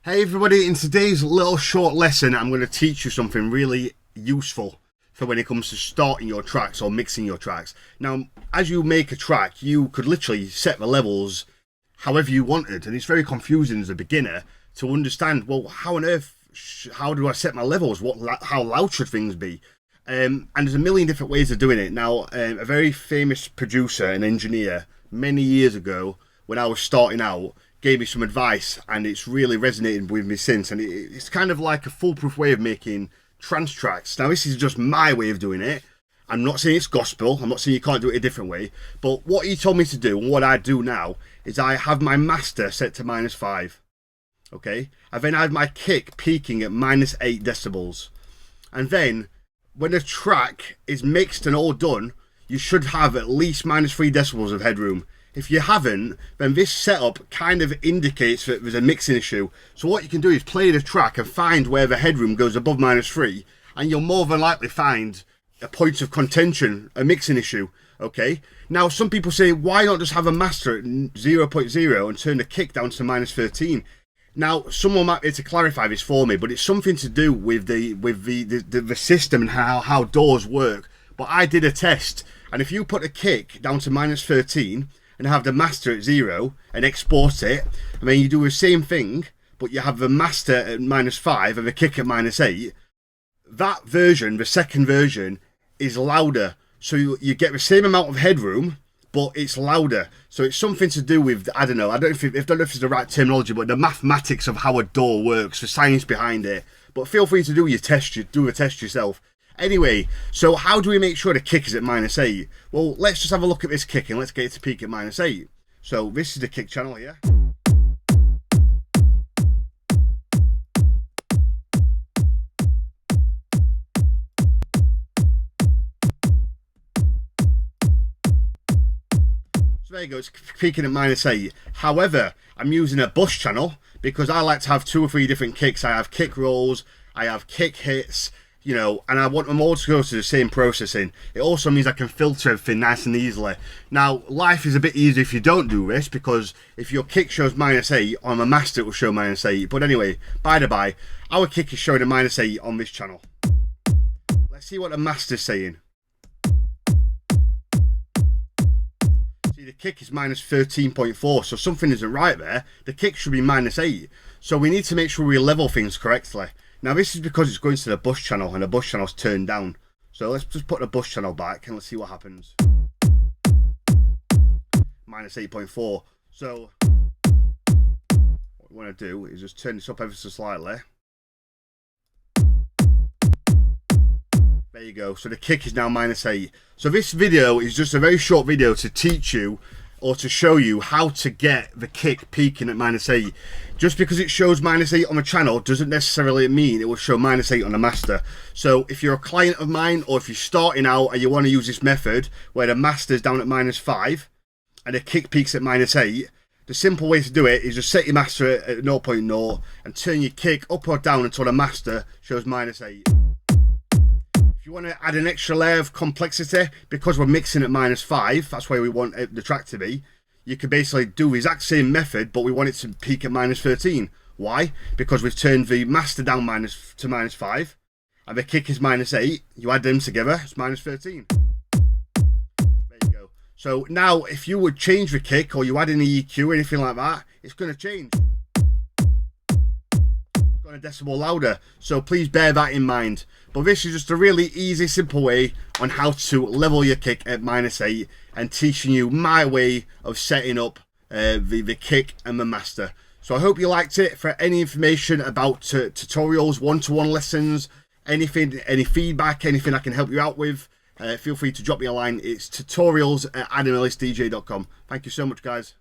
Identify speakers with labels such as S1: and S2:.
S1: Hey everybody, in today's little short lesson I'm going to teach you something really useful for when it comes to starting your tracks or mixing your tracks. Now, as you make a track, you could literally set the levels however you wanted, and it's very confusing as a beginner to understand, well, how on earth, how do I set my levels? How loud should things be? And there's a million different ways of doing it. Now, a very famous producer and engineer many years ago, when I was starting out, gave me some advice, and it's really resonated with me since. And it's kind of like a foolproof way of making trance tracks. Now, this is just my way of doing it. I'm not saying it's gospel. I'm not saying you can't do it a different way. But what he told me to do, and what I do now, is I have my master set to -5. Okay? And then I have my kick peaking at -8 decibels. And then, when the track is mixed and all done, you should have at least -3 decibels of headroom. If you haven't, then this setup kind of indicates that there's a mixing issue. So what you can do is play the track and find where the headroom goes above -3, and you'll more than likely find a point of contention, a mixing issue. Okay? Now, some people say, why not just have a master at 0.0 and turn the kick down to -13? Now, someone might be able to clarify this for me, but it's something to do with the system and how doors work. But I did a test, and if you put a kick down to -13 and have the master at 0 and export it, and then you do the same thing, but you have the master at -5 and the kick at -8, that version, the second version, is louder. So you get the same amount of headroom, but it's louder. So it's something to do with, I don't know if it's the right terminology, but the mathematics of how a door works, the science behind it. But feel free to do the test yourself. Anyway, so how do we make sure the kick is at -8? Well, let's just have a look at this kick and let's get it to peak at -8. So this is the kick channel here. So there you go, it's peaking at -8. However, I'm using a bus channel because I like to have 2 or 3 different kicks. I have kick rolls, I have kick hits, you know, and I want them all to go to the same processing. It also means I can filter everything nice and easily. Now, life is a bit easier if you don't do this, because if your kick shows -8, on the master it will show -8. But anyway, by the by, our kick is showing a -8 on this channel. Let's see what the master's saying. See, the kick is -13.4, so something isn't right there. The kick should be -8. So we need to make sure we level things correctly. Now, this is because it's going to the bus channel, and the bus channel's turned down. So let's just put the bus channel back and let's see what happens. -8.4. So what we want to do is just turn this up ever so slightly. There you go. So the kick is now -8. So this video is just a very short video to teach you, or to show you how to get the kick peaking at -8. Just because it shows -8 on the channel doesn't necessarily mean it will show -8 on the master. So if you're a client of mine, or if you're starting out and you want to use this method where the master's down at -5 and the kick peaks at -8, the simple way to do it is just set your master at 0.0 and turn your kick up or down until the master shows -8. If you want to add an extra layer of complexity, because we're mixing at -5, that's where we want the track to be, you could basically do the exact same method, but we want it to peak at -13. Why? Because we've turned the master down to -5, and the kick is -8. You add them together, it's -13. There you go. So now, if you would change the kick, or you add any EQ or anything like that, it's going to change. A decibel louder, so please bear that in mind. But this is just a really easy, simple way on how to level your kick at -8, and teaching you my way of setting up the kick and the master. So I hope you liked it. For any information about tutorials, one-to-one lessons, anything, any feedback, anything I can help you out with, feel free to drop me a line. It's tutorials@adamellisdj.com. Thank you so much, guys.